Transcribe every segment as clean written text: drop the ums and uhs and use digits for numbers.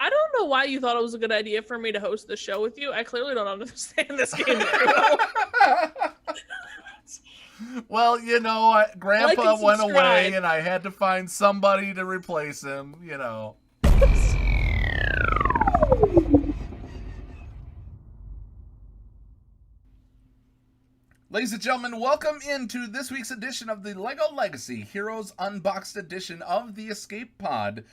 I don't know why you thought it was a good idea for me to host the show with you. I clearly don't understand this game very well. Well, you know, Grandpa Like went away and I had to find somebody to replace him, you know. Ladies and gentlemen, welcome into this week's edition of the LEGO Legacy Heroes Unboxed edition of the Escape Pod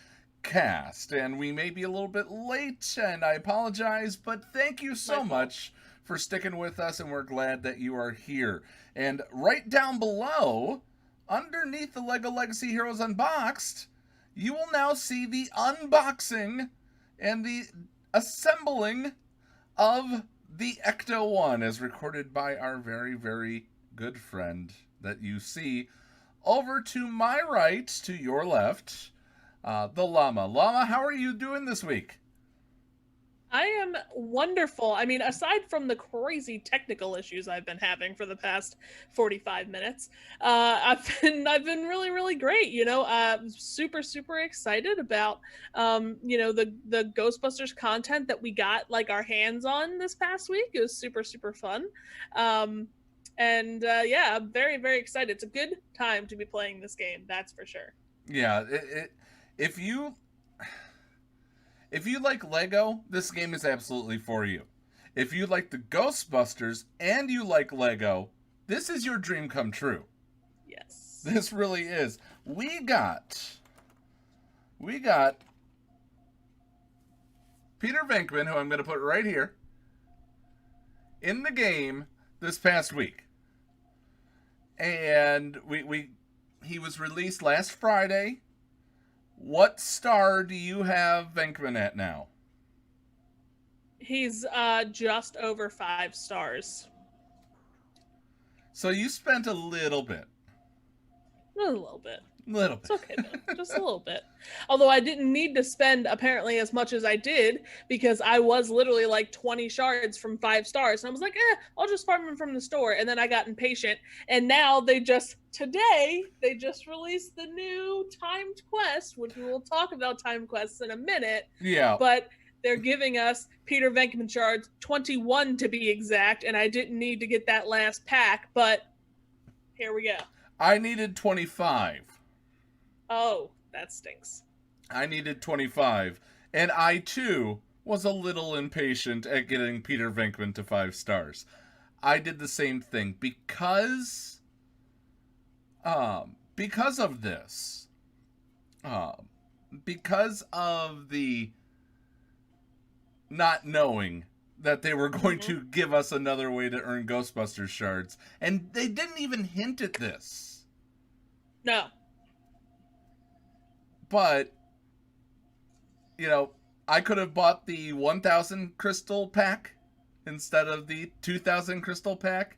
cast. And we may be a little bit late, and I apologize, but thank you so much for sticking with us, and we're glad that you are here. And right down below, underneath the LEGO Legacy Heroes Unboxed, you will now see the unboxing and the assembling of the Ecto-1 as recorded by our very, very good friend that you see over to my right, to your left, the Llama. Llama, how are you doing this week? I am wonderful. I mean, aside from the crazy technical issues I've been having for the past 45 minutes, I've been really, really great. You know, super excited about the Ghostbusters content that we got like our hands on this past week. It was super fun. Yeah, I'm very, very excited. It's a good time to be playing this game, that's for sure. Yeah, if you like Lego, this game is absolutely for you. If you like the Ghostbusters and you like Lego, this is your dream come true. Yes. This really is. We got Peter Venkman, who I'm going to put right here, in the game this past week. And he was released last Friday. What star do you have Venkman at now? He's just over 5 stars. So you spent a little bit. A little bit. Little bit. It's okay though, just a little bit. Although I didn't need to spend apparently as much as I did because I was literally like 20 shards from 5 stars. And I was like, I'll just farm them from the store. And then I got impatient. And now today they just released the new timed quest, which we will talk about timed quests in a minute. Yeah. But they're giving us Peter Venkman shards, 21 to be exact. And I didn't need to get that last pack, but here we go. I needed 25. Oh, that stinks. I needed 25. And I, too, was a little impatient at getting Peter Venkman to 5 stars. I did the same thing because of this. Because of the not knowing that they were going to give us another way to earn Ghostbusters shards. And they didn't even hint at this. No. But, you know, I could have bought the 1,000 crystal pack instead of the 2,000 crystal pack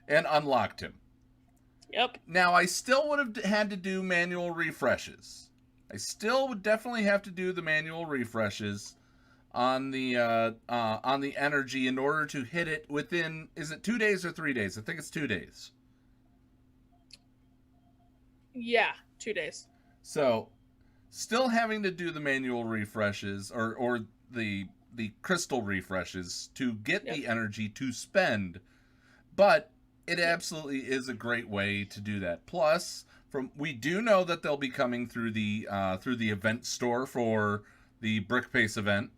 and unlocked him. Yep. Now, I still would have had to do manual refreshes. I still would definitely have to do the manual refreshes on the energy in order to hit it within, is it 2 days or 3 days? I think it's 2 days. Yeah, 2 days. So, still having to do the manual refreshes or the crystal refreshes to get the energy to spend, but it absolutely is a great way to do that. Plus, we do know that they'll be coming through the event store for the Brick Pace event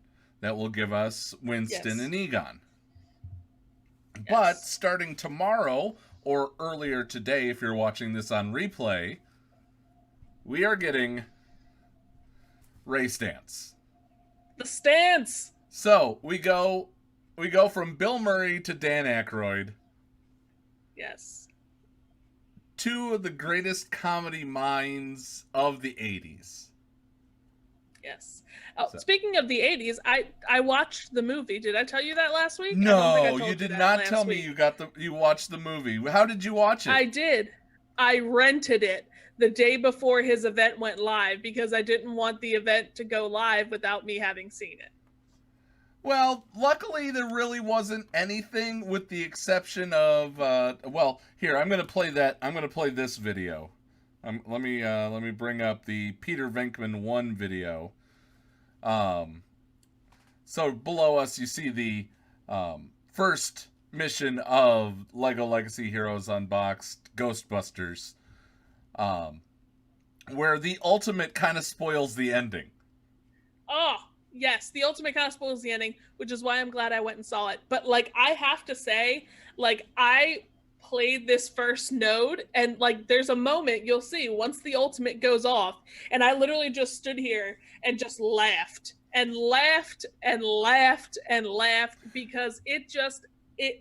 that will give us Winston and Egon. Yes. But starting tomorrow or earlier today, if you're watching this on replay, we are getting Ray Stantz. The Stantz! So, we go from Bill Murray to Dan Aykroyd. Yes. 2 of the greatest comedy minds of the 80s. Yes. Oh, so. Speaking of the 80s, I watched the movie. Did I tell you that last week? No, you did not tell me you watched the movie. How did you watch it? I did. I rented it the day before his event went live because I didn't want the event to go live without me having seen it. Well, luckily there really wasn't anything with the exception of, well, here, I'm going to play this video. Let me bring up the Peter Venkman 1 video. So below us, you see the first mission of Lego Legacy Heroes Unboxed, Ghostbusters, um, where the ultimate kind of spoils the ending. Oh, yes, the ultimate kind of spoils the ending, which is why I'm glad I went and saw it. But like, I have to say, like, I played this first node, and like, there's a moment you'll see once the ultimate goes off, and I literally just stood here and just laughed and laughed and laughed and laughed because it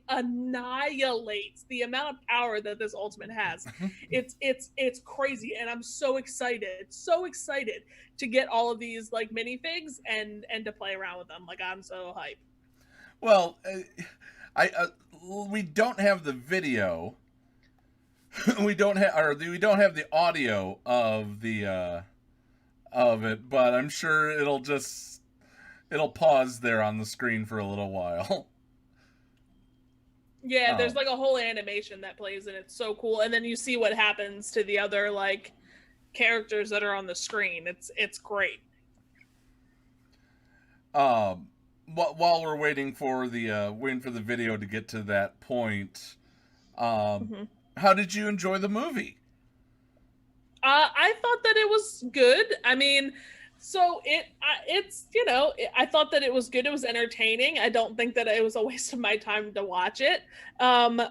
annihilates the amount of power that this ultimate has. It's crazy, and I'm so excited to get all of these like minifigs and to play around with them. Like, I'm so hyped. Well, we don't have the video. We don't have the audio of the of it, but I'm sure it'll pause there on the screen for a little while. Yeah, there's like a whole animation that plays, and it's so cool. And then you see what happens to the other like characters that are on the screen. It's great. While we're waiting for the video to get to that point, how did you enjoy the movie? I thought that it was good. I mean, so it's I thought that it was good. It was entertaining. I don't think that it was a waste of my time to watch it. And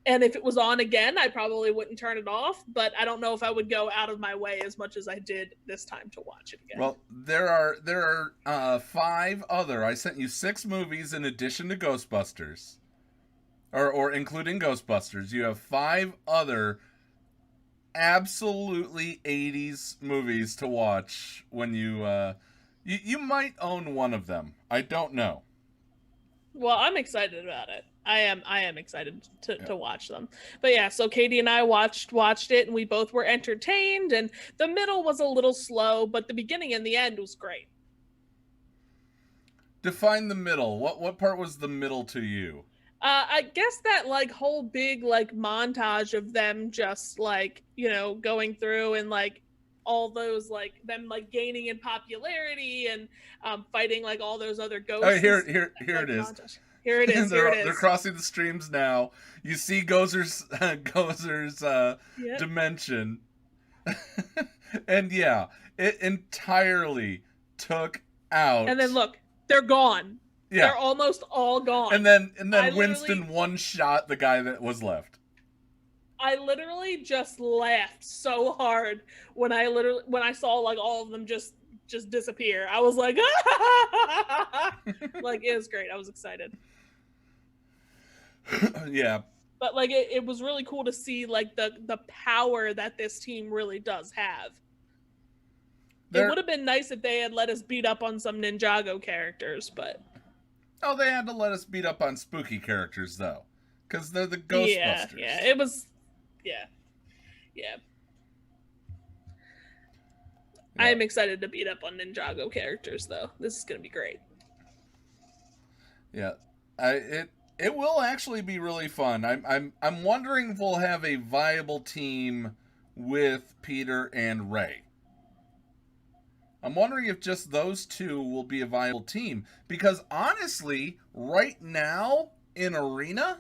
if it was on again, I probably wouldn't turn it off. But I don't know if I would go out of my way as much as I did this time to watch it again. Well, there are 5 other. I sent you 6 movies in addition to Ghostbusters, or including Ghostbusters. You have 5 other absolutely 80s movies to watch when you might own one of them. I don't know. Well, I'm excited about it. I am excited to watch them. But yeah, so Katie and I watched it, and we both were entertained, and the middle was a little slow, but the beginning and the end was great. Define the middle. What part was the middle to you? I guess that like whole big like montage of them just like, going through and like all those like them like gaining in popularity and fighting like all those other ghosts. Oh, here it is. Montage. Here it is. They're crossing the streams now. You see Gozer's dimension. And yeah, it entirely took out. And then look, they're gone. Yeah. They're almost all gone. And then Winston one-shot the guy that was left. I literally just laughed so hard when I saw like all of them just disappear. I was like, like, it was great. I was excited. Yeah. But like it was really cool to see like the power that this team really does have. It would have been nice if they had let us beat up on some Ninjago characters, but oh, they had to let us beat up on spooky characters though, because they're the Ghostbusters. Yeah, it was, yeah. I am excited to beat up on Ninjago characters though. This is gonna be great. Yeah, it will actually be really fun. I'm wondering if we'll have a viable team with Peter and Ray. I'm wondering if just those two will be a viable team. Because honestly, right now in Arena,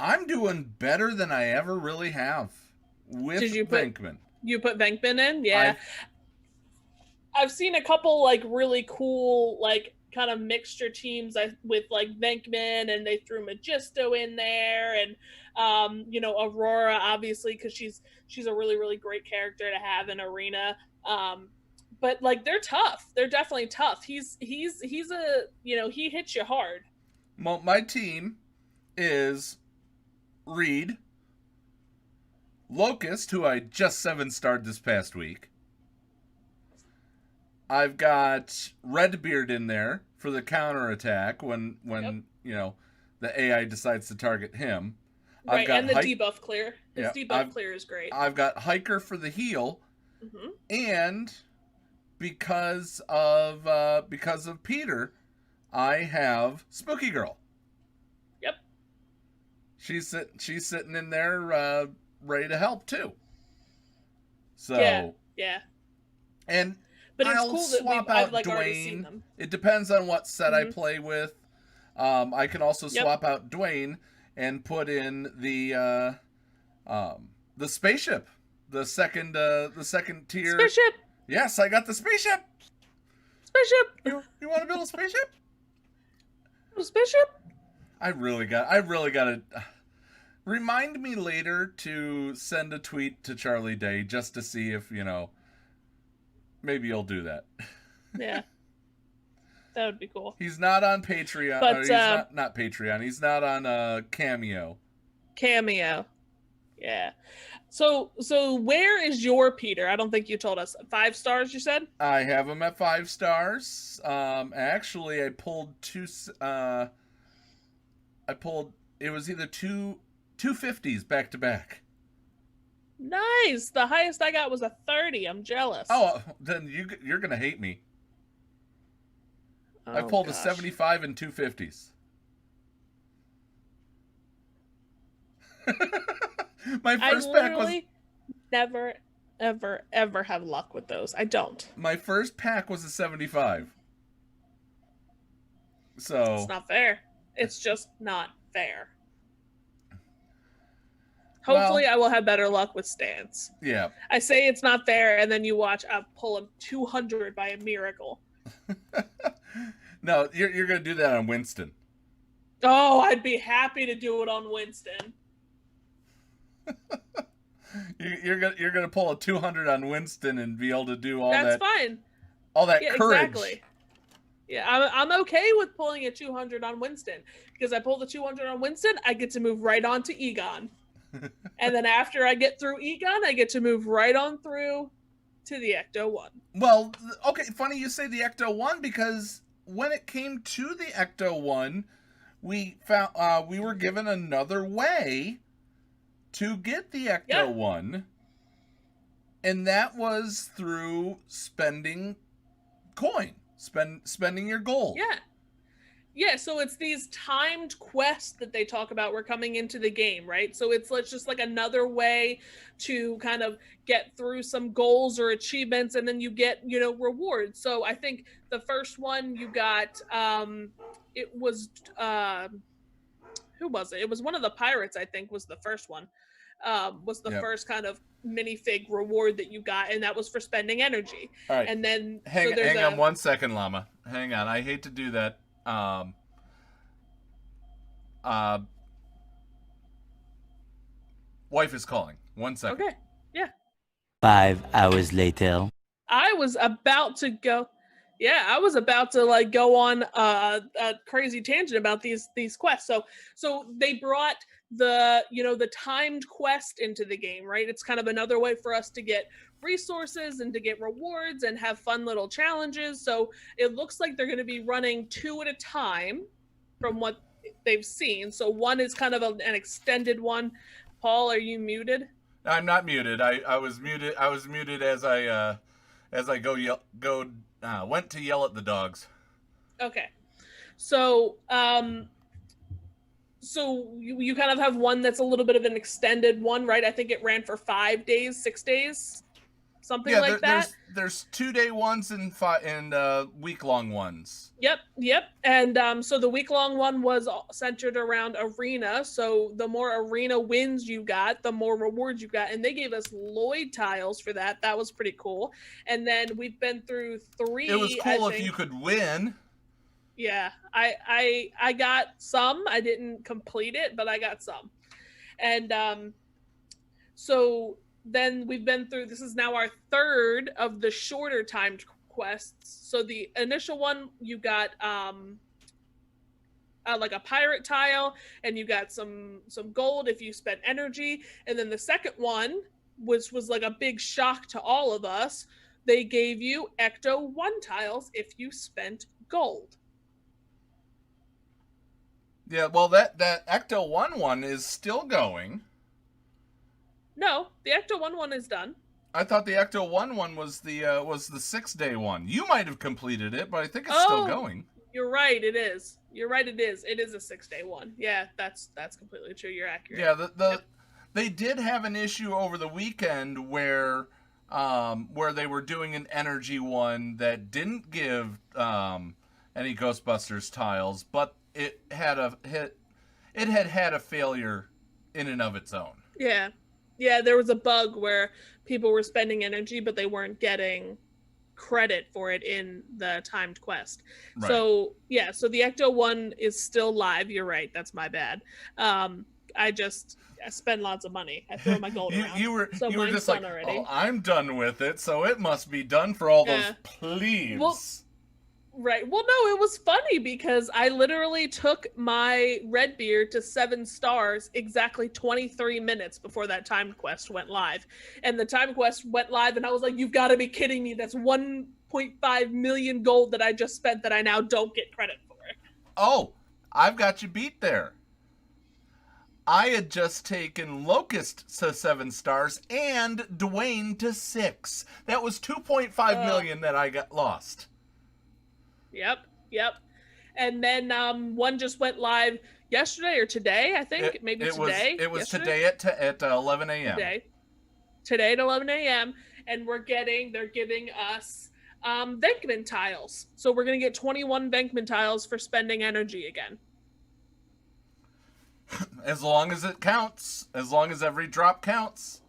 I'm doing better than I ever really have with Venkman. You put Venkman in? Yeah. I've seen a couple like really cool like kind of mixture teams with like Venkman, and they threw Magisto in there, and Aurora obviously because she's a really, really great character to have in Arena. But like they're tough. They're definitely tough. He's a he hits you hard. Well, my team is Reed, Locust, who I just 7-starred this past week. I've got Redbeard in there for the counterattack when the AI decides to target him. Right, I've got and the debuff clear. His debuff clear is great. I've got Hiker for the heal, and because of Peter, I have Spooky Girl. Yep. She's sitting in there ready to help too. So yeah. And But it's I'll cool that swap I've out like already seen Dwayne. them. It depends on what set I Mhm. play with. I can also Yep. swap out Dwayne and put in the spaceship, the second tier. Spaceship. Yes, I got the spaceship. Spaceship. You want to build a spaceship? Spaceship. I really got to remind me later to send a tweet to Charlie Day just to see if, maybe you'll do that. Yeah. That would be cool. He's not on Patreon. But He's not Patreon. He's not on Cameo. Cameo. Yeah. So where is your Peter? I don't think you told us. 5 stars, you said? I have him at 5 stars. Actually, I pulled it was either two 50s back to back. Nice. The highest I got was a 30. I'm jealous. Oh, then you're gonna hate me. Oh, I pulled gosh. a 75 and 2 50s. My first pack was never, ever, ever have luck with those. I don't. My first pack was a 75. So It's not fair. It's just not fair. Hopefully, I will have better luck with Stance. Yeah. I say it's not fair, and then you watch I pull a 200 by a miracle. No, you're gonna do that on Winston. Oh, I'd be happy to do it on Winston. You're gonna pull a 200 on Winston and be able to do all That's that. fine. All that courage. Exactly. Yeah, I'm okay with pulling a 200 on Winston because I pull the 200 on Winston, I get to move right on to Egon, and then after I get through Egon, I get to move right on through to the Ecto-1. Well, okay, funny you say the Ecto-1 because when it came to the Ecto-1, we found we were given another way to get the Ecto-1, and that was through spending coin, spending your gold. Yeah, so it's these timed quests that they talk about were coming into the game, right? So it's just like another way to kind of get through some goals or achievements, and then you get, rewards. So I think the first one you got, it was, who was it? It was one of the pirates, I think, was the first one. Was the first kind of minifig reward that you got, and that was for spending energy. All right. And then hang on 1 second, Llama. Hang on. I hate to do that. Wife is calling. 1 second. Okay. Yeah. 5 hours later. I was about to go. Yeah, I was about to go on a crazy tangent about these quests. So they brought the timed quest into the game, right? It's kind of another way for us to get resources and to get rewards and have fun little challenges. So it looks like they're going to be running 2 at a time from what they've seen. So one is kind of an extended one. Paul, are you muted? I'm not muted. I was muted. I was muted as I went to yell at the dogs. Okay. So you kind of have one that's a little bit of an extended one, right? I think it ran for 5 days, 6 days, something like that. There's 2-day ones and week-long ones. Yep. And so the week-long one was centered around arena. So the more arena wins you got, the more rewards you got. And they gave us Lloyd tiles for that. That was pretty cool. And then we've been through 3. It was cool if you could win. Yeah, I got some. I didn't complete it, but I got some. And so then we've been through, this is now our 3rd of the shorter timed quests. So the initial one, you got like a pirate tile, and you got some gold if you spent energy. And then the second one, which was like a big shock to all of us, they gave you Ecto-1 tiles if you spent gold. Yeah, well, that Ecto-1 one is still going. No, the Ecto-1 one is done. I thought the Ecto-1 one was the 6-day one. You might have completed it, but I think it's still going. You're right, it is. It is a 6-day one. Yeah, that's completely true. You're accurate. Yeah, They did have an issue over the weekend where where they were doing an energy one that didn't give any Ghostbusters tiles, but it had had a failure in and of its own. Yeah. Yeah, there was a bug where people were spending energy, but they weren't getting credit for it in the timed quest. Right. So yeah, so the Ecto one is still live. You're right. That's my bad. I spend lots of money. I throw my gold around. You were mine's just done like, already. oh, I'm done with it, so it must be done for all those plebes. Well, right. Well, no, it was funny because I literally took my red beard to 7 stars exactly 23 minutes before that timed quest went live. And the timed quest went live, and I was like, you've got to be kidding me. That's 1.5 million gold that I just spent that I now don't get credit for. Oh, I've got you beat there. I had just taken Locust to 7 stars and Dwayne to 6. That was 2.5 million that I got lost. Yep. And then one just went live yesterday or today, I think. Maybe today. It was yesterday? today at 11 a.m. Today at 11 a.m. And they're giving us Venkman tiles. So we're going to get 21 Venkman tiles for spending energy again. As long as it counts. As long as every drop counts.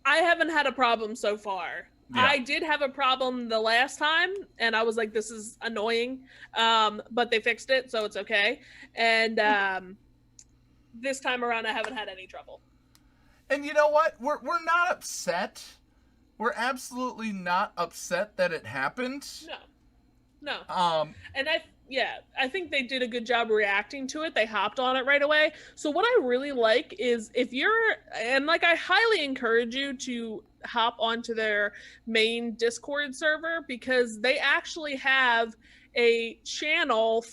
I haven't had a problem so far. Yeah. I did have a problem the last time, and I was like, this is annoying. But they fixed it, so it's okay. And this time around, I haven't had any trouble. And you know what? We're not upset. We're absolutely not upset that it happened. No. And I think they did a good job reacting to it. They hopped on it right away. So what I really like is I highly encourage you to hop onto their main Discord server, because they actually have a channel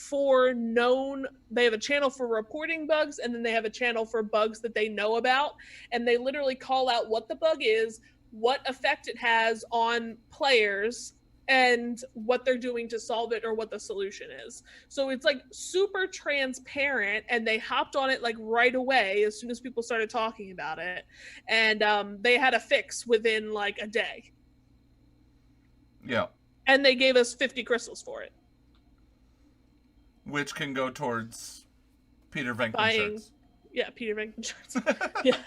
they have a channel for reporting bugs, and then they have a channel for bugs that they know about. And they literally call out what the bug is, what effect it has on players, and what they're doing to solve it or what the solution is. So it's like super transparent, and they hopped on it like right away as soon as people started talking about it. And they had a fix within like a day. Yeah. And they gave us 50 crystals for it. Which can go towards Peter Venkman shirts. Yeah, Peter Venkman shirts. Yeah.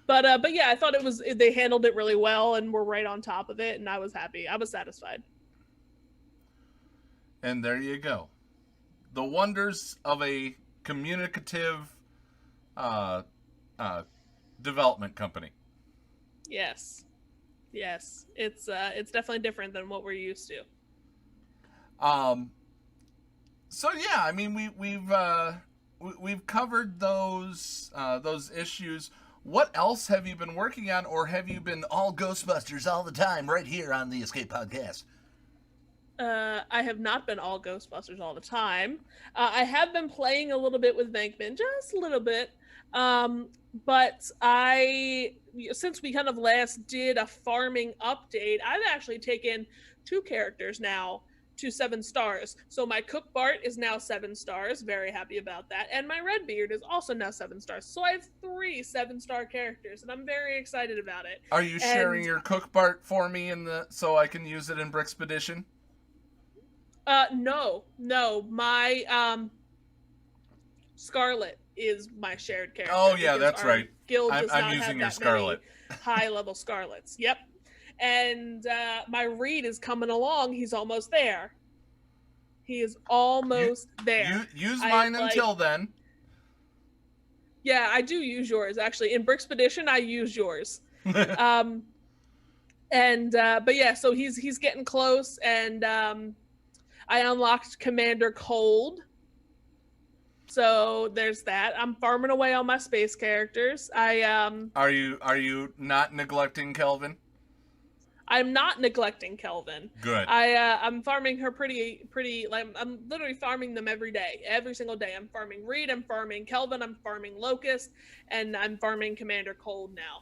But yeah, I thought they handled it really well and were right on top of it, and I was happy. I was satisfied. And there you go. The wonders of a communicative development company. Yes. It's definitely different than what we're used to. So yeah, I mean we've covered those issues. What else have you been working on, or have you been all Ghostbusters all the time right here on the Escape Podcast? I have not been all Ghostbusters all the time. I have been playing a little bit with Venkman, just a little bit. But since we kind of last did a farming update, I've actually taken 2 characters now to 7 stars. So my Cook Bart is now 7 stars. Very happy about that. And my Redbeard is also now 7 stars. So I have 3 7-star characters, and I'm very excited about it. Are you sharing your Cook Bart for me so I can use it in Brickspedition? No. My Scarlet is my shared character. Oh yeah, that's right. Guild does I'm not using have your that Scarlet. Many high-level Scarlets. Yep. And my Reed is coming along. He's almost there. He is almost there. Use mine until then. Yeah, I do use yours, actually. In Brickspedition, I use yours. But yeah, so he's getting close, and I unlocked Commander Cold. So there's that. I'm farming away on my space characters. Are you not neglecting Kelvin? I'm not neglecting Kelvin. Good. I'm farming her pretty like I'm literally farming them every day. Every single day. I'm farming Reed, I'm farming Kelvin, I'm farming Locust, and I'm farming Commander Cold now.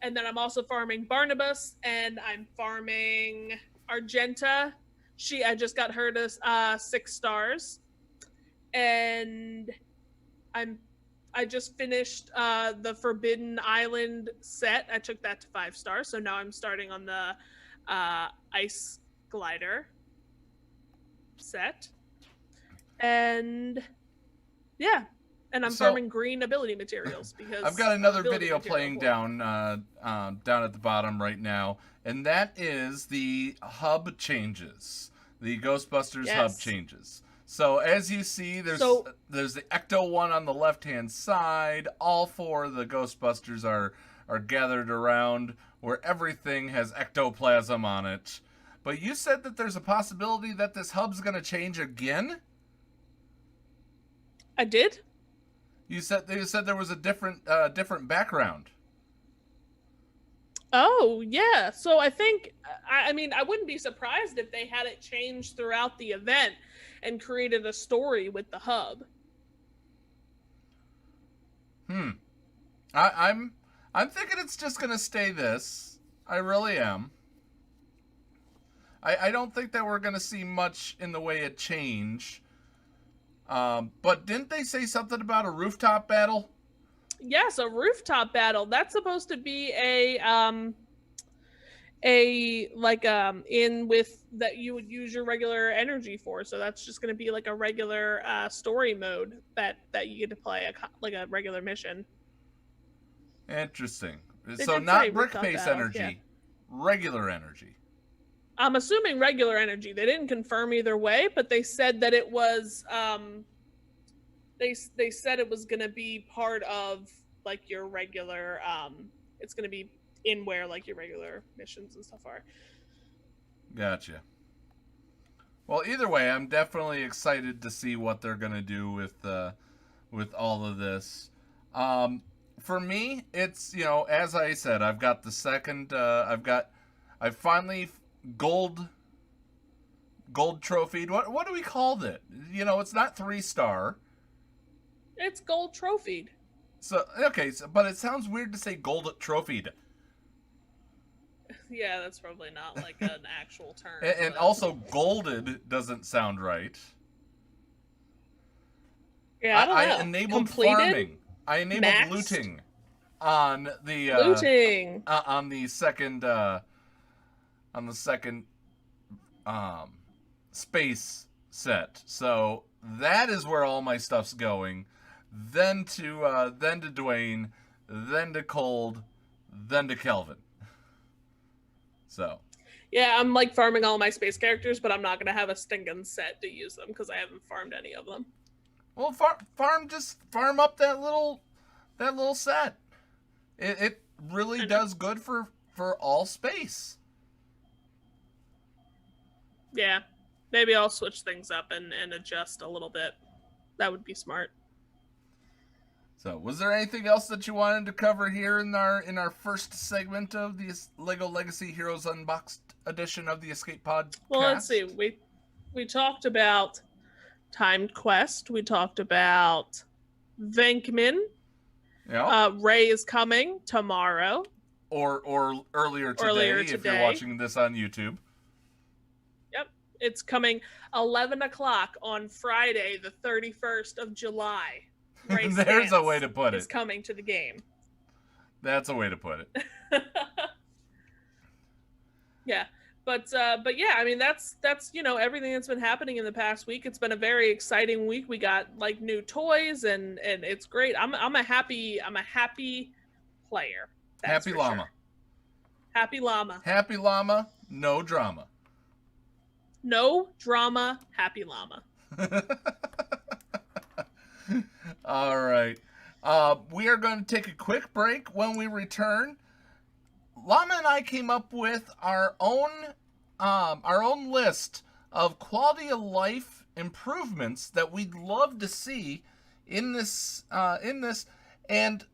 And then I'm also farming Barnabas, and I'm farming Argenta. I just got her to 6 stars. And I'm I just finished the Forbidden Island set. I took that to 5 stars, so now I'm starting on the Ice Glider set. And yeah, and I'm farming green ability materials because I've got another video playing down at the bottom right now, and that is the hub changes, the Ghostbusters hub changes. So as you see, there's the Ecto one on the left-hand side. All 4 of the Ghostbusters are gathered around where everything has ectoplasm on it. But you said that there's a possibility that this hub's going to change again? I did? You said there was a different background. Oh, yeah. So I think, I mean, I wouldn't be surprised if they had it changed throughout the event and created a story with the hub. I'm thinking it's just going to stay this. I really am. I don't think that we're going to see much in the way of change. But didn't they say something about a rooftop battle? Yes, a rooftop battle. That's supposed to be in with that you would use your regular energy for. So that's just going to be like a regular story mode that you get to play like a regular mission. Interesting. So not brick-based energy, regular energy. I'm assuming regular energy. They didn't confirm either way, but they said that it was they said it was going to be part of like your regular it's going to be in where like your regular missions and stuff are. Gotcha. Well, either way, I'm definitely excited to see what they're going to do with all of this. For me, it's, as I said, I've got the second I've finally gold trophied. What do we call it? It's not 3-star. It's gold trophied. So okay, but it sounds weird to say gold trophied. Yeah, that's probably not like an actual term. And also golded doesn't sound right. Yeah, I don't know. I enabled farming. I enabled maxed? looting on the on the second space set. So that is where all my stuff's going. Then to Dwayne, then to Cold, then to Kelvin. So yeah, I'm like farming all my space characters, but I'm not gonna have a stinking set to use them because I haven't farmed any of them. Well, farm up that little set. It really does good for all space. Yeah, maybe I'll switch things up and adjust a little bit. That would be smart. So, was there anything else that you wanted to cover here in our first segment of the LEGO Legacy Heroes Unboxed edition of the Escape Pod? Well, let's see. We talked about Timed Quest. We talked about Venkman. Yeah. Ray is coming tomorrow. Or earlier today, if you're watching this on YouTube. Yep. It's coming 11 o'clock on Friday, the 31st of July. There's a way to put it. It's coming to the game. That's a way to put it. Yeah. But yeah, I mean that's everything that's been happening in the past week. It's been a very exciting week. We got like new toys and it's great. I'm a happy player. Happy Llama. Sure. Happy Llama. Happy Llama, no drama. No drama, happy Llama. All right. We are going to take a quick break. When we return, Llama and I came up with our own list of quality of life improvements that we'd love to see in this, and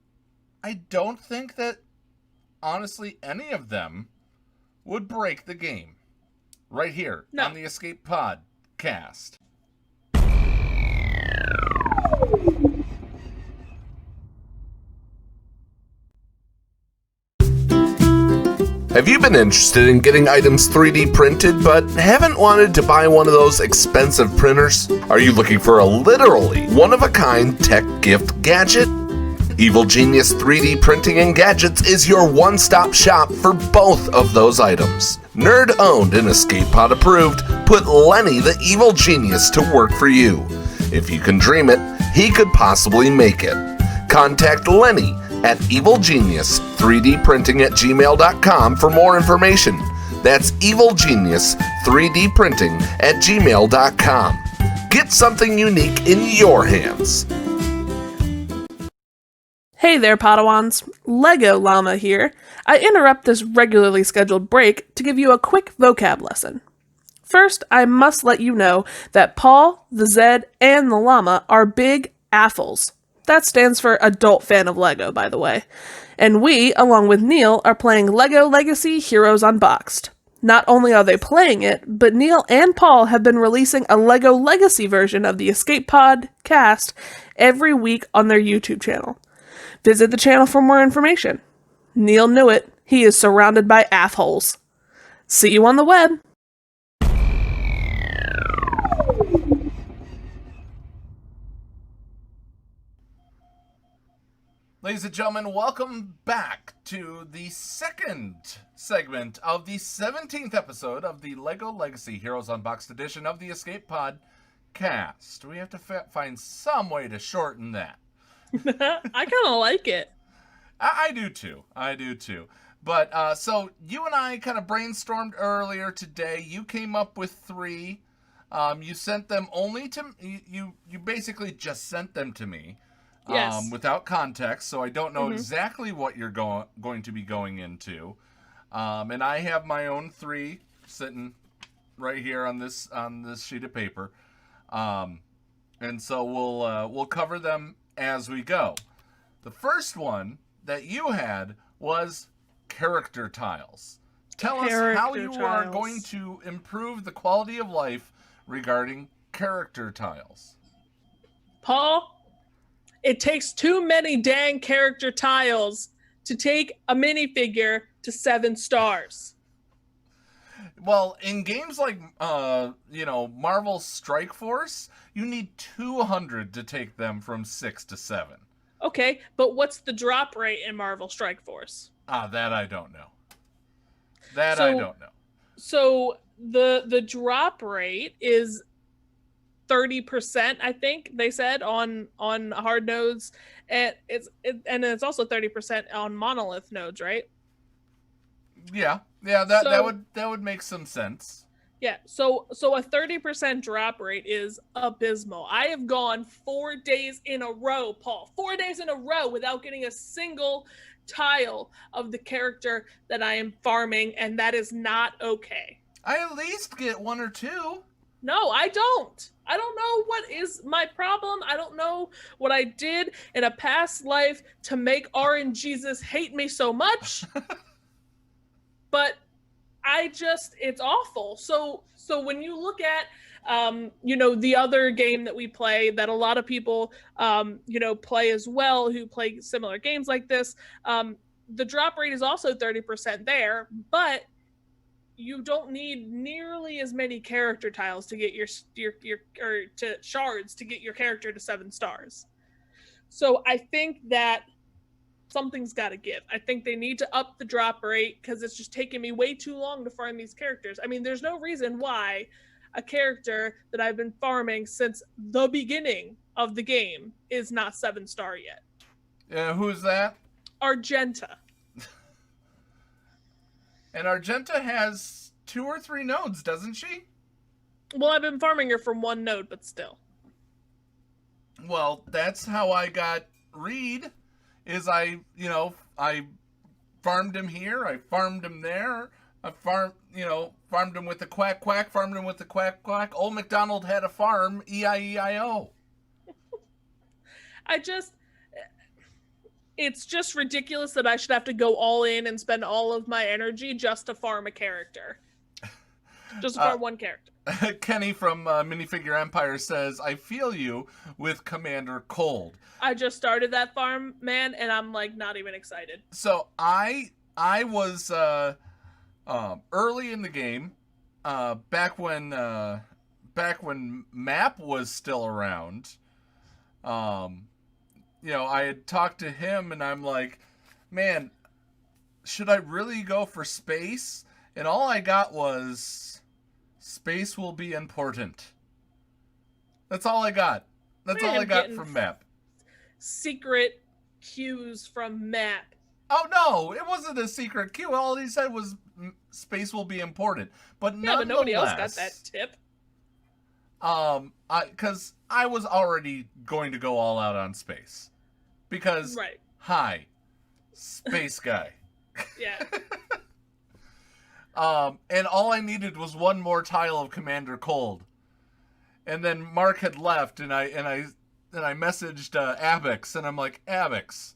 I don't think that honestly any of them would break the game. Right here on the Escape Podcast. Have you been interested in getting items 3D printed but haven't wanted to buy one of those expensive printers? Are you looking for a literally one-of-a-kind tech gift gadget? Evil Genius 3D Printing and Gadgets is your one-stop shop for both of those items. Nerd-owned and Escape Pod approved, put Lenny the Evil Genius to work for you. If you can dream it, he could possibly make it. Contact Lenny at evilgenius3dprinting@gmail.com for more information. That's evilgenius3dprinting@gmail.com. Get something unique in your hands. Hey there, Padawans. Lego Llama here. I interrupt this regularly scheduled break to give you a quick vocab lesson. First, I must let you know that Paul, the Zed, and the Llama are big AFFLs. That stands for Adult Fan of Lego, by the way. And we, along with Neil, are playing Lego Legacy Heroes Unboxed. Not only are they playing it, but Neil and Paul have been releasing a Lego Legacy version of the Escape Pod cast every week on their YouTube channel. Visit the channel for more information. Neil knew it. He is surrounded by AFFLs. See you on the web. Ladies and gentlemen, welcome back to the second segment of the 17th episode of the Lego Legacy Heroes Unboxed edition of the Escape Pod cast. We have to find some way to shorten that. I kind of like it. I do too. But so you and I kind of brainstormed earlier today. You came up with 3. You sent them only to you basically just sent them to me. Yes. Without context, so I don't know exactly what you're going to be going into. And I have my own 3 sitting right here on this sheet of paper. And so we'll cover them as we go. The first one that you had was character tiles. Tell us how you are going to improve the quality of life regarding character tiles. Paul, it takes too many dang character tiles to take a minifigure to 7 stars. Well, in games like, Marvel's Strike Force, you need 200 to take them from 6 to 7. Okay, but what's the drop rate in Marvel Strike Force? That I don't know. I don't know. So the drop rate is 30%, I think they said on hard nodes, and it's also 30% on monolith nodes, right? Yeah, that would make some sense. Yeah, so a 30% drop rate is abysmal. I have gone 4 days in a row, Paul, 4 days in a row without getting a single tile of the character that I am farming, and that is not okay. I at least get 1 or 2. No, I don't. I don't know what is my problem. I don't know what I did in a past life to make RNGesus hate me so much. But it's awful. So when you look at, the other game that we play that a lot of people, play as well, who play similar games like this, the drop rate is also 30% there, but you don't need nearly as many character tiles to get your shards to get your character to 7 stars. So I think that something's got to give. I think they need to up the drop rate because it's just taking me way too long to farm these characters. I mean, there's no reason why a character that I've been farming since the beginning of the game is not 7-star yet. Who's that? Argenta. And Argenta has 2 or 3 nodes, doesn't she? Well, I've been farming her from 1 node, but still. Well, that's how I got Reed. Is I farmed him here, I farmed him there, I farmed him with the quack quack, farmed him with the quack quack. Old MacDonald had a farm, E-I-E-I-O. It's just ridiculous that I should have to go all in and spend all of my energy just to farm a character. Just to farm one character. Kenny from Minifigure Empire says, I feel you with Commander Cold. I just started that farm, man, and I'm not even excited. So I was early in the game, back when Map was still around. I had talked to him, and I'm like, man, should I really go for space? And all I got was, space will be important. That's all I got. That's all I got from map. Secret cues from map. Oh no, it wasn't a secret cue. All he said was space will be important. But yeah, but nobody else got that tip. Because I was already going to go all out on space. Because, right. Hi, space guy. Yeah. And all I needed was one more tile of Commander Cold. And then Mark had left, and I messaged Abix, and I'm like, Abix,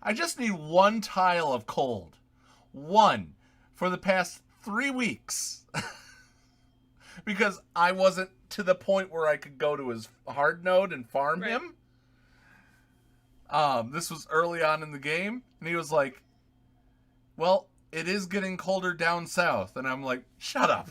I just need one tile of Cold. One. For the past 3 weeks. Because I wasn't to the point where I could go to his hard node and farm him. This was early on in the game, and he was like, well, it is getting colder down south. And I'm like, shut up.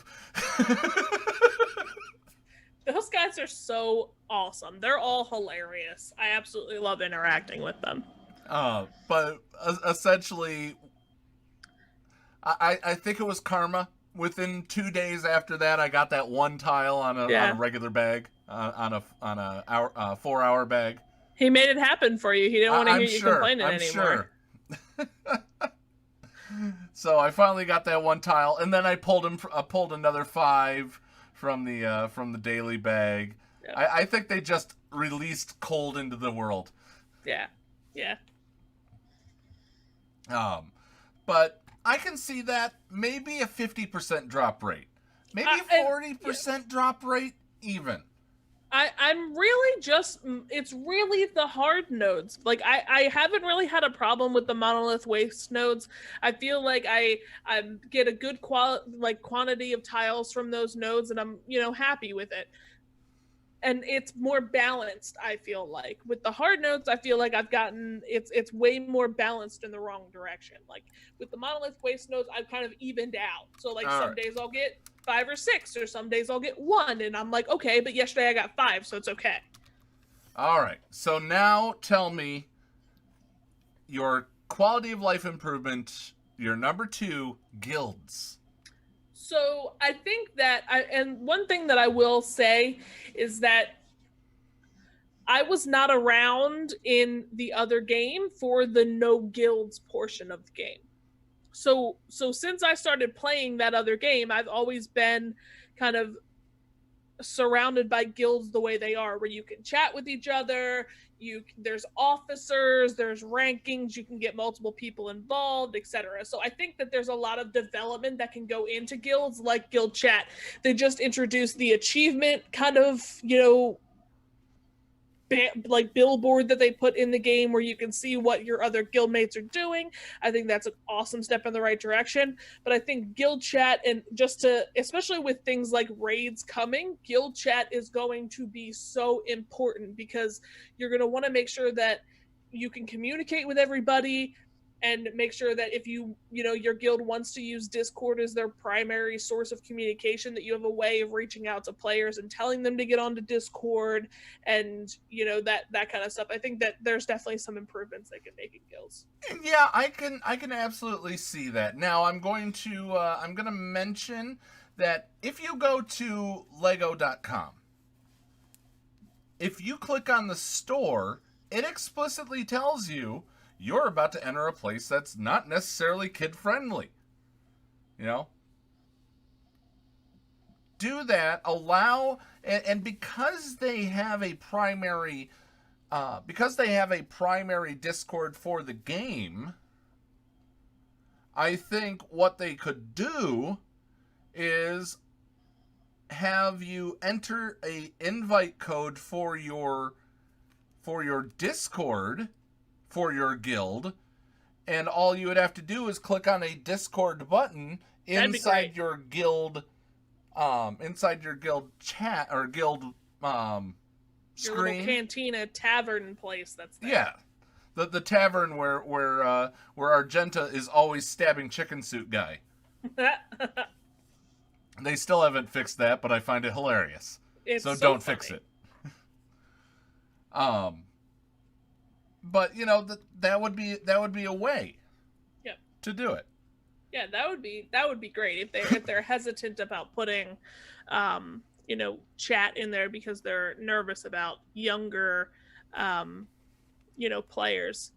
Those guys are so awesome. They're all hilarious. I absolutely love interacting with them. But essentially, I think it was karma. Within 2 days after that, I got that one tile on a regular bag, on a 4-hour bag. He made it happen for you. He didn't want to hear you complaining anymore. Sure. So I finally got that one tile, and then I pulled another 5 from the daily bag. Yep. I think they just released Cold into the world. Yeah. But I can see that maybe a 50% drop rate, maybe a 40% drop rate even. I'm really it's really the hard nodes. Like I haven't really had a problem with the monolith waste nodes. I feel like I get a good quantity of tiles from those nodes, and I'm happy with it. And it's more balanced, I feel like. With the hard nodes, I feel like I've gotten it's way more balanced in the wrong direction. Like with the monolith waste nodes, I've kind of evened out. So like some days I'll get 5 or 6, or some days I'll get 1, and I'm like, okay, but yesterday I got 5, so it's okay. All right. So now tell me your quality of life improvement, your number 2, guilds. So I think that and one thing that I will say is that I was not around in the other game for the no guilds portion of the game. So since I started playing that other game, I've always been kind of surrounded by guilds the way they are, where you can chat with each other, there's officers, there's rankings, you can get multiple people involved, etc. So I think that there's a lot of development that can go into guilds, like guild chat. They just introduced the achievement kind of, like billboard that they put in the game where you can see what your other guildmates are doing. I think that's an awesome step in the right direction. But I think guild chat, and especially with things like raids coming, guild chat is going to be so important, because you're going to want to make sure that you can communicate with everybody, and make sure that if your guild wants to use Discord as their primary source of communication, that you have a way of reaching out to players and telling them to get onto Discord, and that kind of stuff. I think that there's definitely some improvements they can make in guilds. Yeah, I can absolutely see that. Now I'm going to mention that if you go to lego.com, if you click on the store, it explicitly tells you you're about to enter a place that's not necessarily kid-friendly. Do that, allow, and because they have a primary Discord for the game, I think what they could do is have you enter a invite code for your Discord for your guild, and all you would have to do is click on a Discord button inside your guild chat or guild your screen. Little cantina tavern place that's there. Yeah, the tavern where Argenta is always stabbing chicken suit guy. They still haven't fixed that, but I find it hilarious. So don't funny. Fix it. But that would be a way Yep. to do it. Yeah, that would be great if they're hesitant about putting chat in there because they're nervous about younger players.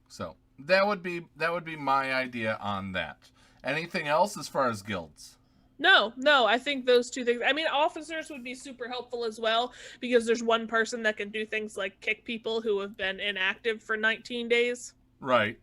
So that would be my idea on that. Anything else as far as guilds? No, I think those two things. I mean, officers would be super helpful as well because there's one person that can do things like kick people who have been inactive for 19 days. Right.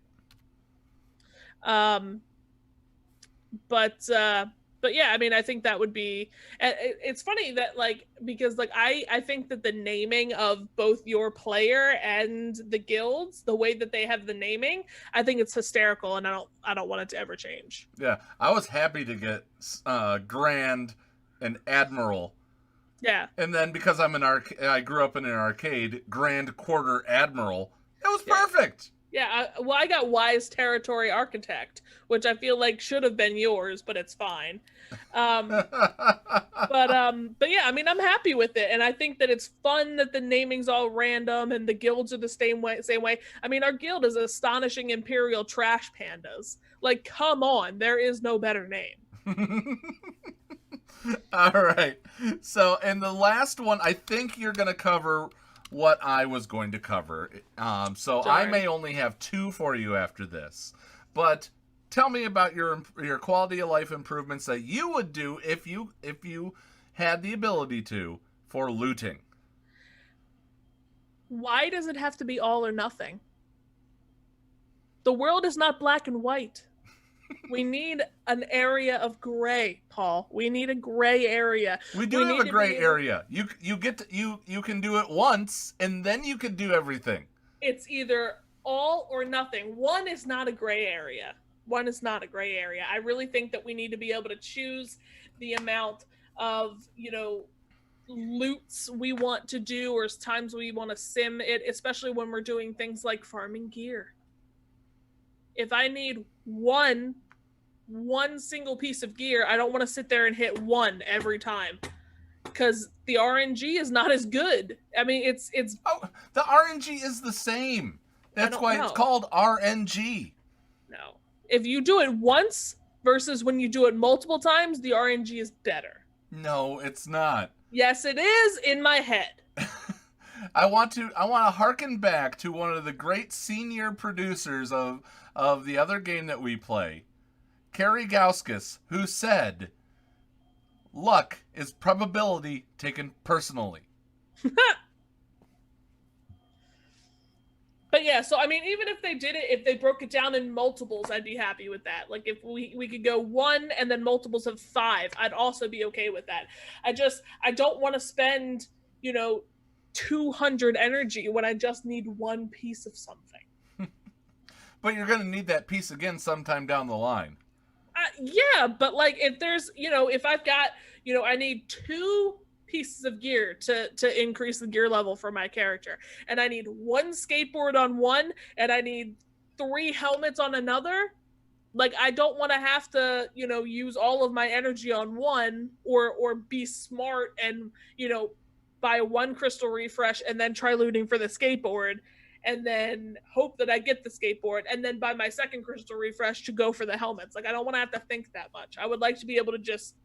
But yeah, I mean, I think that would be. It's funny that because I think that the naming of both your player and the guilds, the way that they have the naming, I think it's hysterical, and I don't want it to ever change. Yeah, I was happy to get Grand and Admiral. Yeah. And then because I grew up in an arcade, Grand Quarter Admiral. It was perfect. Yeah, I got Wise Territory Architect, which I feel like should have been yours, but it's fine. But yeah, I mean, I'm happy with it, and I think that it's fun that the naming's all random and the guilds are the same way. I mean, our guild is Astonishing Imperial Trash Pandas. Like, come on, there is no better name. All right. So, in the last one, I think you're going to cover what I was going to cover. So I may only have 2 for you after this. But tell me about your quality of life improvements that you would do if you had the ability to for looting. Why does it have to be all or nothing? The world is not black and white. We need an area of gray, Paul. We need a gray area. We do have a gray area. You can do it once, and then you can do everything. It's either all or nothing. One is not a gray area. I really think that we need to be able to choose the amount of, loots we want to do or times we want to sim it, especially when we're doing things like farming gear. If I need one single piece of gear, I don't want to sit there and hit 1 every time because the RNG is not as good. I mean, it's the RNG is the same. That's why it's called RNG. No. If you do it once versus when you do it multiple times, the RNG is better. No, it's not. Yes, it is in my head. I want to harken back to one of the great senior producers of the other game that we play, Carrie Gauskas, who said, "Luck is probability taken personally." But yeah, so I mean, even if they did it, if they broke it down in multiples, I'd be happy with that. Like if we could go 1 and then multiples of 5, I'd also be okay with that. I don't want to spend, 200 energy when I just need 1 piece of something. But you're going to need that piece again sometime down the line. Yeah, but if there's, if I've got, I need 2 pieces of gear to increase the gear level for my character, and I need 1 skateboard on one, and I need 3 helmets on another. I don't want to have to, use all of my energy on one, or be smart and, buy 1 crystal refresh and then try looting for the skateboard, and then hope that I get the skateboard, and then buy my 2nd crystal refresh to go for the helmets. I don't want to have to think that much. I would like to be able to just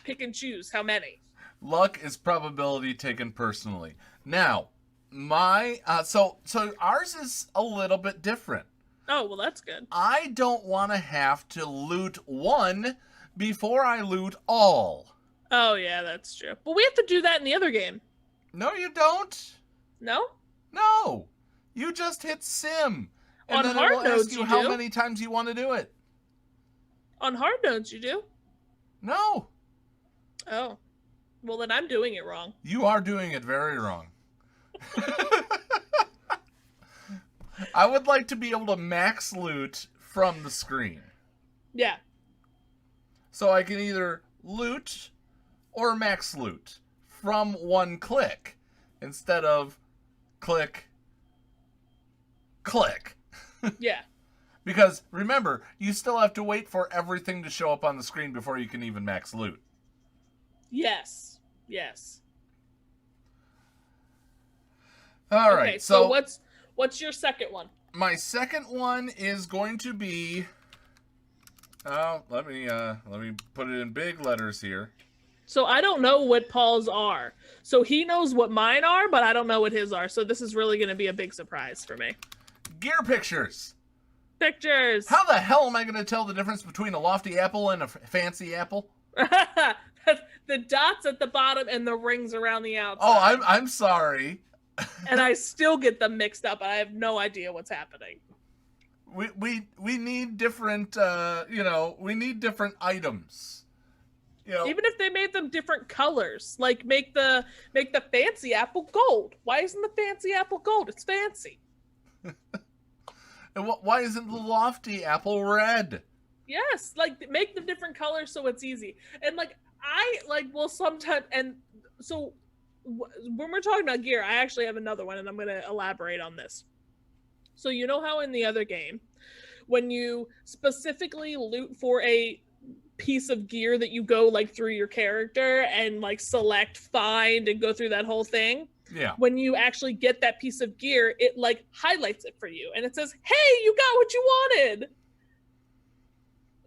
pick and choose how many. Luck is probability taken personally. Now, so ours is a little bit different. Oh, well, that's good. I don't want to have to loot 1 before I loot all. Oh, yeah, that's true. But we have to do that in the other game. No, you don't. No? No. You just hit sim. And On then hard it will nodes, ask you you how do. many times you want to do it. On hard nodes, you do? No. Oh. Well, then I'm doing it wrong. You are doing it very wrong. I would like to be able to max loot from the screen. Yeah. So I can either loot or max loot from 1 click instead of click. Yeah. Because remember, you still have to wait for everything to show up on the screen before you can even max loot. Yes. All right. Okay, so what's your second one? My second one is going to be. Oh, let me put it in big letters here. So I don't know what Paul's are. So he knows what mine are, but I don't know what his are. So this is really going to be a big surprise for me. Gear pictures. Pictures. How the hell am I going to tell the difference between a lofty apple and a fancy apple? The dots at the bottom and the rings around the outside. Oh, I'm sorry. And I still get them mixed up. I have no idea what's happening. We need different we need different items. Even if they made them different colors, like make the fancy apple gold. Why isn't the fancy apple gold? It's fancy. And why isn't the lofty apple red? Yes, like make them different colors so it's easy. And will sometimes, and so when we're talking about gear, I actually have another one, and I'm going to elaborate on this. So you know how in the other game, when you specifically loot for a piece of gear that you go through your character and select, find, and go through that whole thing. Yeah. When you actually get that piece of gear, it highlights it for you and it says, "Hey, you got what you wanted."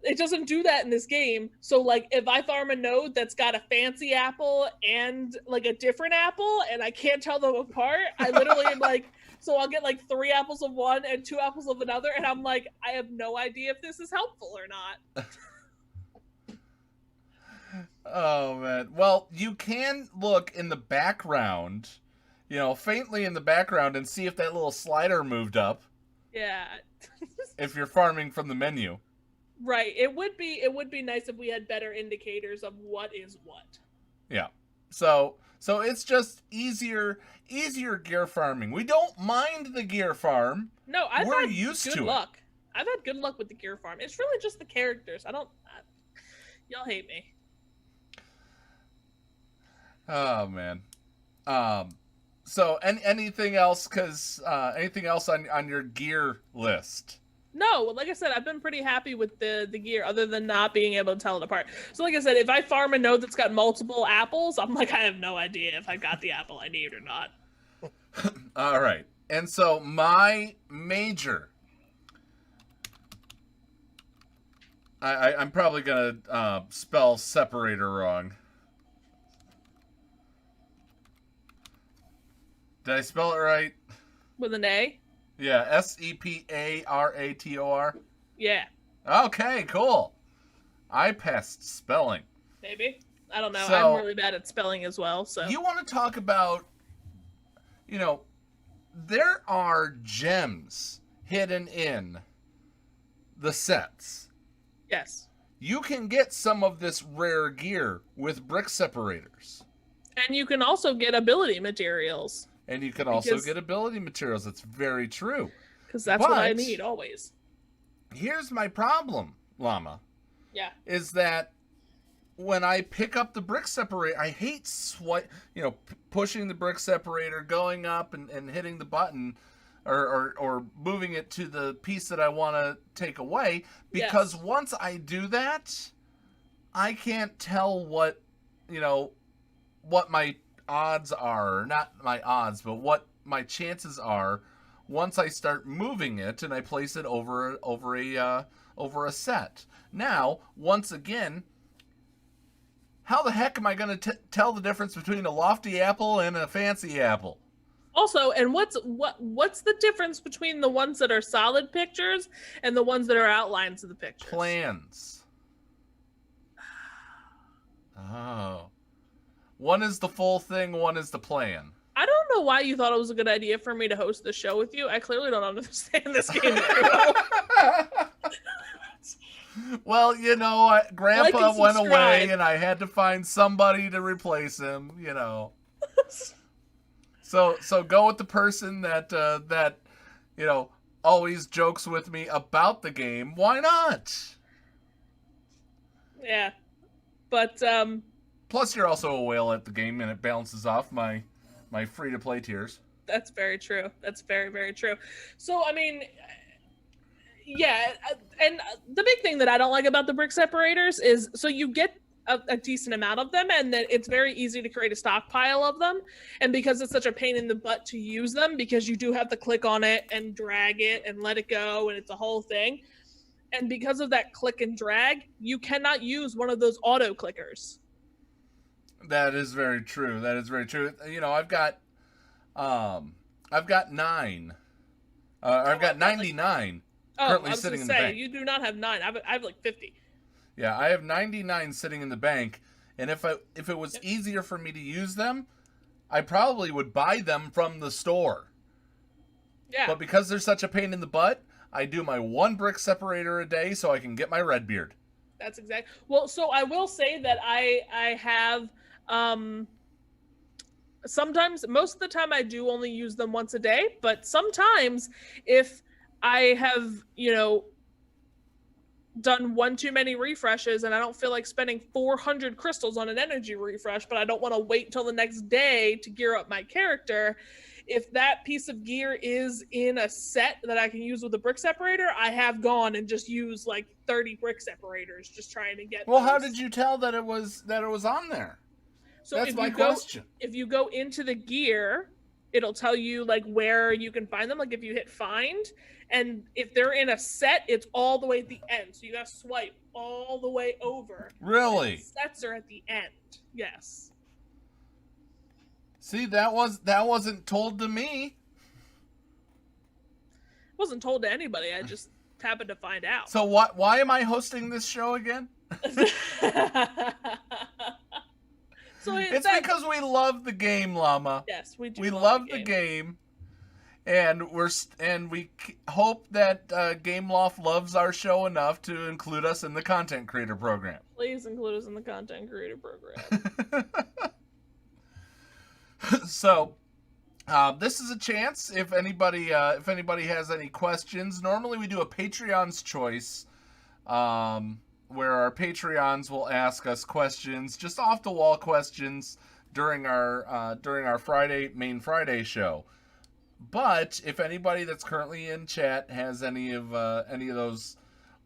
It doesn't do that in this game. So if I farm a node that's got a fancy apple and a different apple and I can't tell them apart, I literally am so I'll get 3 apples of one and 2 apples of another, and I'm I have no idea if this is helpful or not. Oh, man. Well, you can look in the background, faintly in the background, and see if that little slider moved up. Yeah. If you're farming from the menu. Right. It would be nice if we had better indicators of what is what. Yeah. So it's just easier gear farming. We don't mind the gear farm. No, We're had used good to luck. I've had good luck with the gear farm. It's really just the characters. Y'all hate me. Oh, man. So anything else? Anything else on your gear list? No, like I said, I've been pretty happy with the gear, other than not being able to tell it apart. So like I said, if I farm a node that's got multiple apples, I'm I have no idea if I got the apple I need or not. All right. And so my major... I'm probably going to spell separator wrong. Did I spell it right? With an A? Yeah, Separator. Yeah. Okay, cool. I passed spelling. Maybe. I don't know. So, I'm really bad at spelling as well, so. You want to talk about, there are gems hidden in the sets. Yes. You can get some of this rare gear with brick separators. And you can also get ability materials. And you can also get ability materials. That's very true. Because that's what I need, always. Here's my problem, Llama. Yeah. Is that when I pick up the brick separator, I hate pushing the brick separator, going up and hitting the button, or moving it to the piece that I want to take away. Because once I do that, I can't tell what my odds are, or not my odds, but what my chances are once I start moving it and I place it over a set. Now, once again, how the heck am I going to tell the difference between a lofty apple and a fancy apple? Also, and what's the difference between the ones that are solid pictures and the ones that are outlines of the pictures? Plans. Oh. One is the full thing, one is the plan. I don't know why you thought it was a good idea for me to host the show with you. I clearly don't understand this game very well. Well, Grandpa went away and I had to find somebody to replace him, So go with the person that always jokes with me about the game. Why not? Yeah. But plus, you're also a whale at the game, and it balances off my free-to-play tiers. That's very true. That's very, very true. So, I mean, yeah, and the big thing that I don't like about the brick separators is, so you get a decent amount of them, and then it's very easy to create a stockpile of them. And because it's such a pain in the butt to use them, because you do have to click on it and drag it and let it go, and it's a whole thing. And because of that click and drag, you cannot use one of those auto clickers. That is very true. That is very true. You know, I've got 9. I've got 99 currently sitting in the bank. You do not have 9. I have like 50. Yeah, I have 99 sitting in the bank, and if it was easier for me to use them, I probably would buy them from the store. Yeah. But because they're such a pain in the butt, I do my 1 brick separator a day so I can get my red beard. That's exactly. Well, so I will say that I have sometimes, most of the time I do only use them once a day, but sometimes if I have, done one too many refreshes and I don't feel like spending 400 crystals on an energy refresh, but I don't want to wait till the next day to gear up my character. If that piece of gear is in a set that I can use with a brick separator, I have gone and just used like 30 brick separators, just trying to get. Well, how did you tell that it was on there? So that's my question. If you go into the gear, it'll tell you like where you can find them. Like if you hit find, and if they're in a set, it's all the way at the end. So you gotta swipe all the way over. Really? Sets are at the end. Yes. See, that wasn't told to me. Wasn't told to anybody. I just happened to find out. So why am I hosting this show again? So it's because we love the game, Llama. Yes, we do. We love the game, and we hope that Gameloft loves our show enough to include us in the content creator program. Please include us in the content creator program. So, this is a chance if anybody has any questions. Normally, we do a Patreon's choice. Where our Patreons will ask us questions, just off the wall questions during our main Friday show. But if anybody that's currently in chat has any of those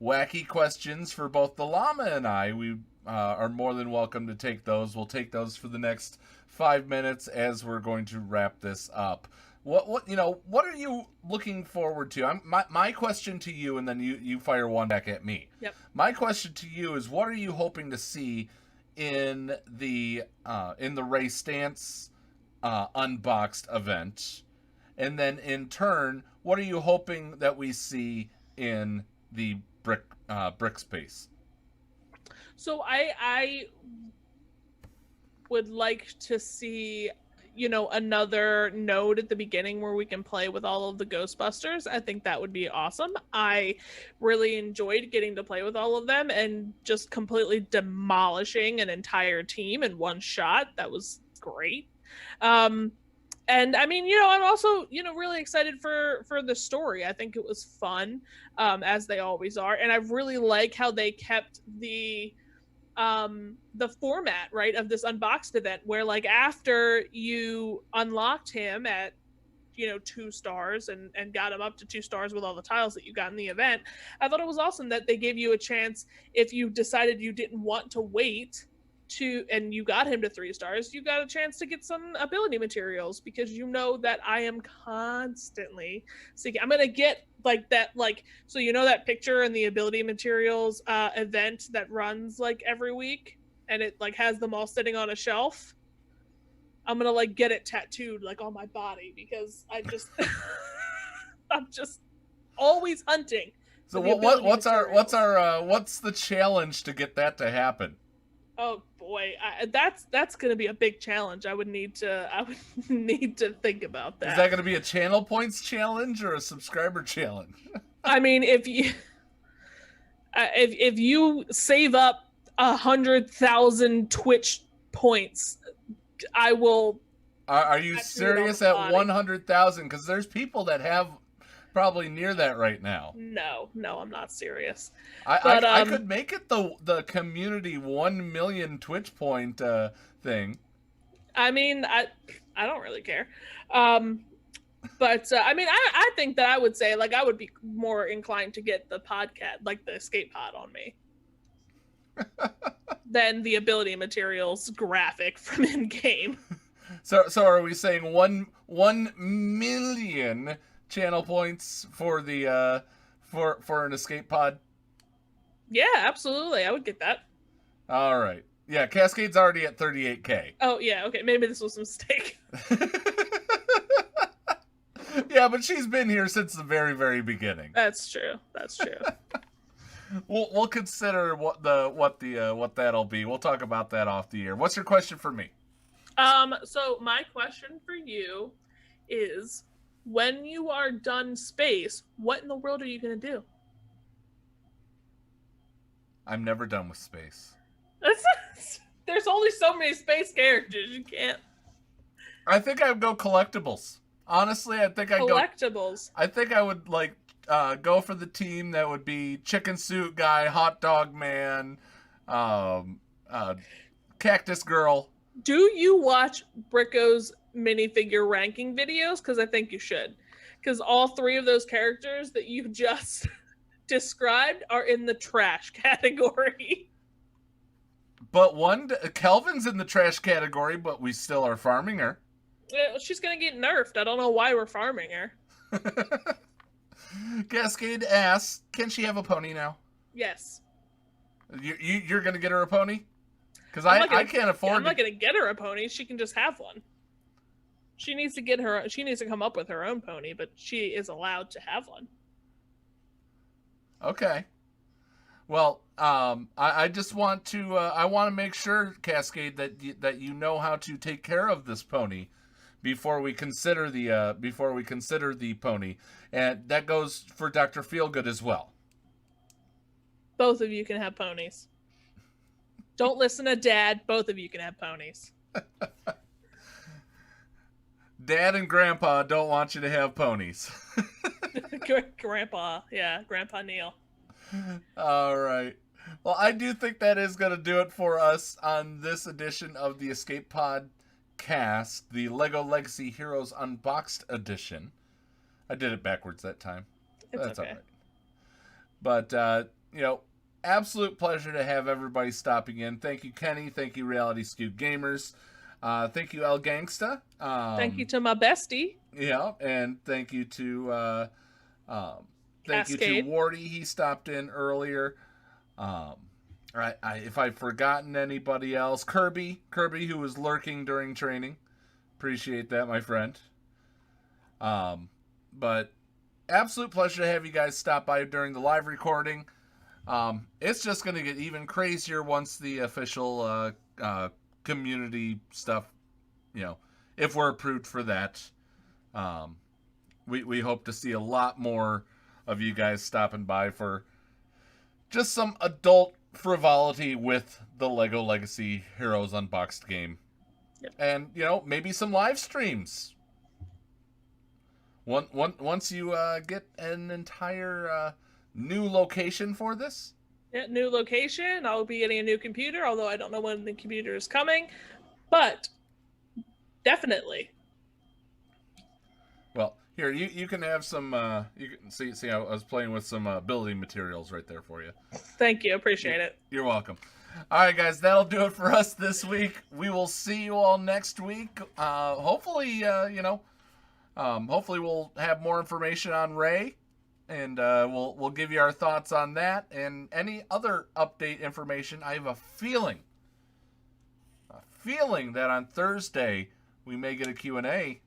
wacky questions for both the Llama and I, we are more than welcome to take those. We'll take those for the next 5 minutes as we're going to wrap this up. What are you looking forward to? My question to you, and then you fire one back at me. Yep. My question to you is, what are you hoping to see in the Ray Stance unboxed event, and then in turn, what are you hoping that we see in the brick space? So I would like to see, another node at the beginning where we can play with all of the Ghostbusters. I think that would be awesome. I really enjoyed getting to play with all of them and just completely demolishing an entire team in one shot. That was great. And I mean, I'm also, really excited for the story. I think it was fun, as they always are. And I really like how they kept the format, right, of this unboxed event, where like after you unlocked him at 2 stars and got him up to 2 stars with all the tiles that you got in the event, I thought it was awesome that they gave you a chance, if you decided you didn't want to wait and you got him to 3 stars, you got a chance to get some ability materials, because that I am constantly seeking. I'm gonna get like that, so that picture in the ability materials event that runs like every week, and it like has them all sitting on a shelf. I'm gonna like get it tattooed like on my body, because I'm just always hunting. So what's the challenge to get that to happen? Oh boy, that's going to be a big challenge. I would need to think about that. Is that going to be a channel points challenge or a subscriber challenge? I mean, if you save up 100,000 Twitch points, I will. Are you serious at 100,000? Because there's people that have probably near that right now. No, I'm not serious. I could make it the community 1 million Twitch point thing. I mean, I don't really care. But I mean, I think that I would say, like, I would be more inclined to get the podcast, like the escape pod on me. than the ability materials graphic from in-game. So are we saying 1 million channel points for the for an escape pod? Yeah, absolutely. I would get that. All right. Yeah, Cascade's already at 38K. Oh, yeah, okay. Maybe this was a mistake. Yeah, but she's been here since the very, very beginning. That's true. That's true. We'll consider what that'll be. We'll talk about that off the air. What's your question for me? So my question for you is, when you are done space, what in the world are you going to do? I'm never done with space. There's only so many space characters. You can't. I think I would go collectibles. Honestly, I think Collectibles. I think I would go for the team that would be Chicken Suit Guy, Hot Dog Man, Cactus Girl. Do you watch Bricko's minifigure ranking videos? Because I think you should. Because all three of those characters that you just described are in the trash category. But Kelvin's in the trash category, but we still are farming her. She's going to get nerfed. I don't know why we're farming her. Cascade asks, can she have a pony now? Yes. You're going to get her a pony? Because I can't afford I'm not going to get her a pony. She can just have one. She needs to come up with her own pony, but she is allowed to have one. Okay. Well, I just want to make sure, Cascade, that you know how to take care of this pony before we consider the pony, and that goes for Dr. Feelgood as well. Both of you can have ponies. Don't listen to Dad. Both of you can have ponies. Dad and Grandpa don't want you to have ponies. Grandpa Neil. All right. Well, I do think that is going to do it for us on this edition of the Escape Pod Cast, the LEGO Legacy Heroes Unboxed edition. I did it backwards that time. That's okay. All right. But, absolute pleasure to have everybody stopping in. Thank you, Kenny. Thank you, Reality Skew Gamers. Thank you, El Gangsta. Thank you to my bestie. Yeah, and thank you to Cascade. Wardy. He stopped in earlier. If I've forgotten anybody else, Kirby, who was lurking during training. Appreciate that, my friend. But absolute pleasure to have you guys stop by during the live recording. It's just going to get even crazier once the official community stuff, if we're approved for that. We hope to see a lot more of you guys stopping by for just some adult frivolity with the LEGO Legacy Heroes Unboxed game. Yep. And, maybe some live streams. Once you get an entire new location for this. Yeah, new location. I'll be getting a new computer, although I don't know when the computer is coming. But definitely. Well, here, you can have some, you can see I was playing with some building materials right there for you. Thank you. Appreciate it. You're welcome. All right, guys, that'll do it for us this week. We will see you all next week. Hopefully, hopefully we'll have more information on Ray, and we'll give you our thoughts on that and any other update information. I have a feeling that on Thursday we may get a Q&A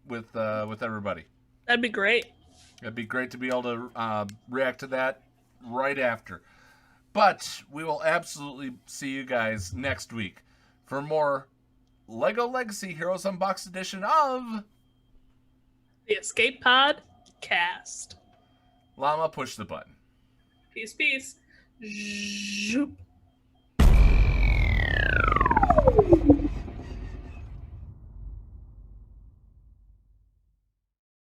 with everybody. That'd be great. It'd be great to be able to react to that right after. But we will absolutely see you guys next week for more LEGO Legacy Heroes Unboxed edition of The Escape Pod Cast. Llama, push the button. Peace, peace. Zoop.